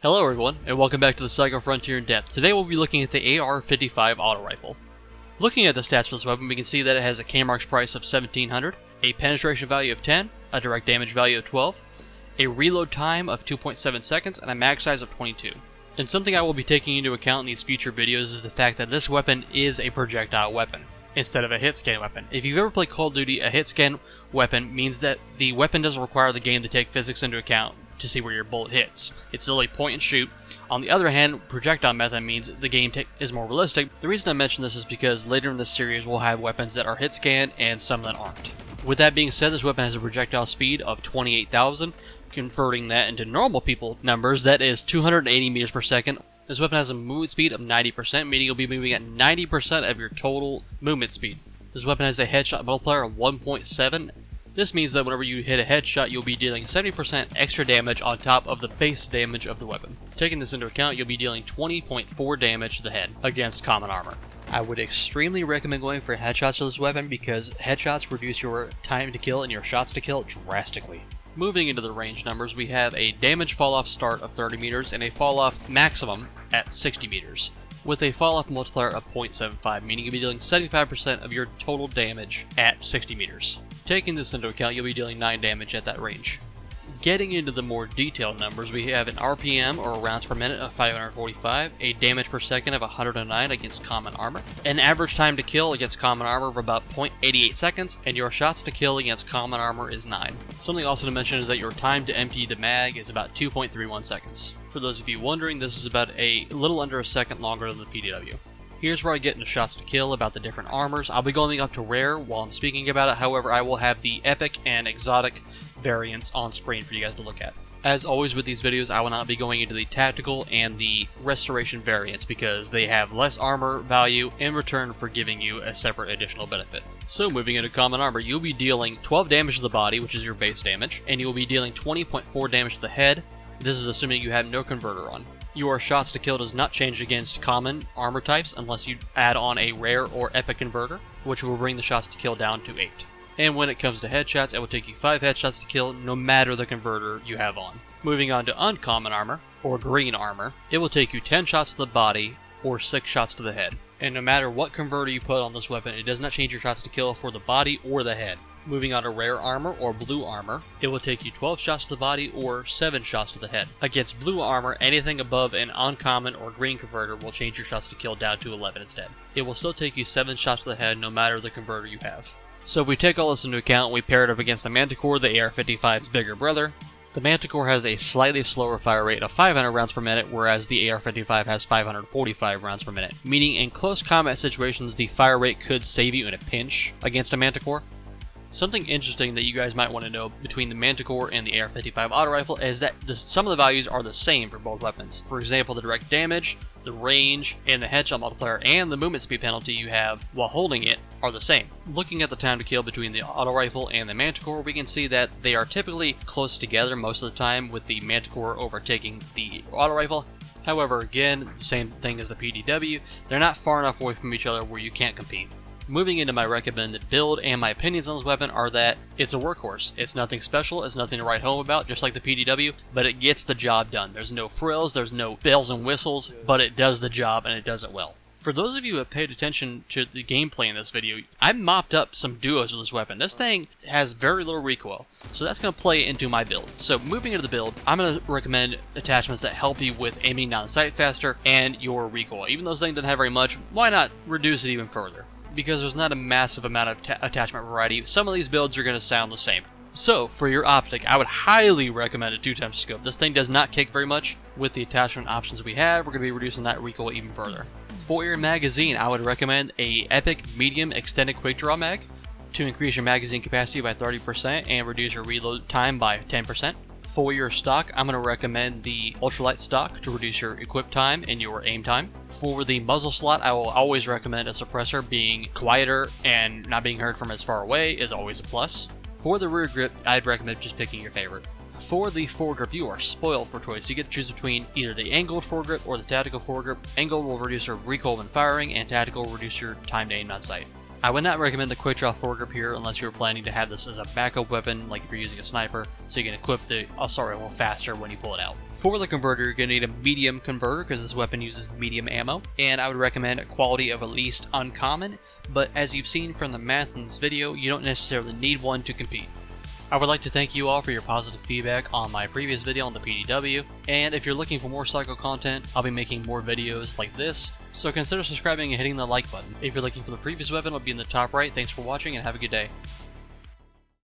Hello everyone, and welcome back to the Psycho Frontier in Depth. Today we'll be looking at the AR-55 auto rifle. Looking at the stats for this weapon, we can see that it has a K-Marks price of 1700, a penetration value of 10, a direct damage value of 12, a reload time of 2.7 seconds, and a mag size of 22. And something I will be taking into account in these future videos is the fact that this weapon is a projectile weapon, instead of a hit scan weapon. If you've ever played Call of Duty, a hit scan weapon means that the weapon doesn't require the game to take physics into account to see where your bullet hits. It's still a point and shoot. On the other hand, projectile method means the game is more realistic. The reason I mention this is because later in this series we'll have weapons that are hit scan and some that aren't. With that being said, this weapon has a projectile speed of 28,000. Converting that into normal people numbers, that is 280 meters per second. This weapon has a movement speed of 90%, meaning you'll be moving at 90% of your total movement speed. This weapon has a headshot multiplier of 1.7. This means that whenever you hit a headshot, you'll be dealing 70% extra damage on top of the base damage of the weapon. Taking this into account, you'll be dealing 20.4 damage to the head against common armor. I would extremely recommend going for headshots with this weapon because headshots reduce your time to kill and your shots to kill drastically. Moving into the range numbers, we have a damage fall-off start of 30 meters and a fall-off maximum at 60 meters, with a fall-off multiplier of 0.75, meaning you'll be dealing 75% of your total damage at 60 meters. Taking this into account, you'll be dealing 9 damage at that range. Getting into the more detailed numbers, we have an RPM, or rounds per minute, of 545, a damage per second of 109 against common armor, an average time to kill against common armor of about 0.88 seconds, and your shots to kill against common armor is 9. Something also to mention is that your time to empty the mag is about 2.31 seconds. For those of you wondering, this is about a little under a second longer than the PDW. Here's where I get into shots to kill about the different armors. I'll be going up to rare while I'm speaking about it, however I will have the epic and exotic variants on screen for you guys to look at. As always with these videos, I will not be going into the tactical and the restoration variants because they have less armor value in return for giving you a separate additional benefit. So moving into common armor, you'll be dealing 12 damage to the body, which is your base damage, and you'll be dealing 20.4 damage to the head. This is assuming you have no converter on. Your shots to kill does not change against common armor types unless you add on a rare or epic converter, which will bring the shots to kill down to 8. And when it comes to headshots, it will take you 5 headshots to kill no matter the converter you have on. Moving on to uncommon armor, or green armor, it will take you 10 shots to the body or 6 shots to the head. And no matter what converter you put on this weapon, it does not change your shots to kill for the body or the head. Moving on to rare armor or blue armor, it will take you 12 shots to the body or 7 shots to the head. Against blue armor, anything above an uncommon or green converter will change your shots to kill down to 11 instead. It will still take you 7 shots to the head no matter the converter you have. So if we take all this into account and we pair it up against the Manticore, the AR-55's bigger brother, the Manticore has a slightly slower fire rate of 500 rounds per minute, whereas the AR-55 has 545 rounds per minute, meaning in close combat situations the fire rate could save you in a pinch against a Manticore. Something interesting that you guys might want to know between the Manticore and the AR-55 auto rifle is that some of the values are the same for both weapons. For example, the direct damage, the range, and the headshot multiplier and the movement speed penalty you have while holding it are the same. Looking at the time to kill between the auto rifle and the Manticore, we can see that they are typically close together most of the time, with the Manticore overtaking the auto rifle. However, again, the same thing as the PDW, they're not far enough away from each other where you can't compete. Moving into my recommended build, and my opinions on this weapon are that it's a workhorse. It's nothing special, it's nothing to write home about, just like the PDW, but it gets the job done. There's no frills, there's no bells and whistles, but it does the job and it does it well. For those of you who have paid attention to the gameplay in this video, I mopped up some duos with this weapon. This thing has very little recoil, so that's going to play into my build. So moving into the build, I'm going to recommend attachments that help you with aiming down sight faster and your recoil. Even though this thing doesn't have very much, why not reduce it even further? Because there's not a massive amount of attachment variety, some of these builds are going to sound the same. So, for your optic, I would highly recommend a 2x scope. This thing does not kick very much. With the attachment options we have, we're going to be reducing that recoil even further. For your magazine, I would recommend a Epic Medium Extended Quick Draw Mag to increase your magazine capacity by 30% and reduce your reload time by 10%. For your stock, I'm going to recommend the Ultralight stock to reduce your equip time and your aim time. For the muzzle slot, I will always recommend a suppressor. Being quieter and not being heard from as far away is always a plus. For the rear grip, I'd recommend just picking your favorite. For the foregrip, you are spoiled for choice. You get to choose between either the angled foregrip or the tactical foregrip. Angled will reduce your recoil when firing, and tactical will reduce your time to aim on sight. I would not recommend the quick draw foregrip here unless you're planning to have this as a backup weapon, like if you're using a sniper, so you can equip the assault rifle faster when you pull it out. For the converter, you're going to need a medium converter because this weapon uses medium ammo, and I would recommend a quality of at least uncommon, but as you've seen from the math in this video, you don't necessarily need one to compete. I would like to thank you all for your positive feedback on my previous video on the PDW, and if you're looking for more Psycho content, I'll be making more videos like this, so consider subscribing and hitting the like button. If you're looking for the previous weapon, it'll be in the top right. Thanks for watching and have a good day.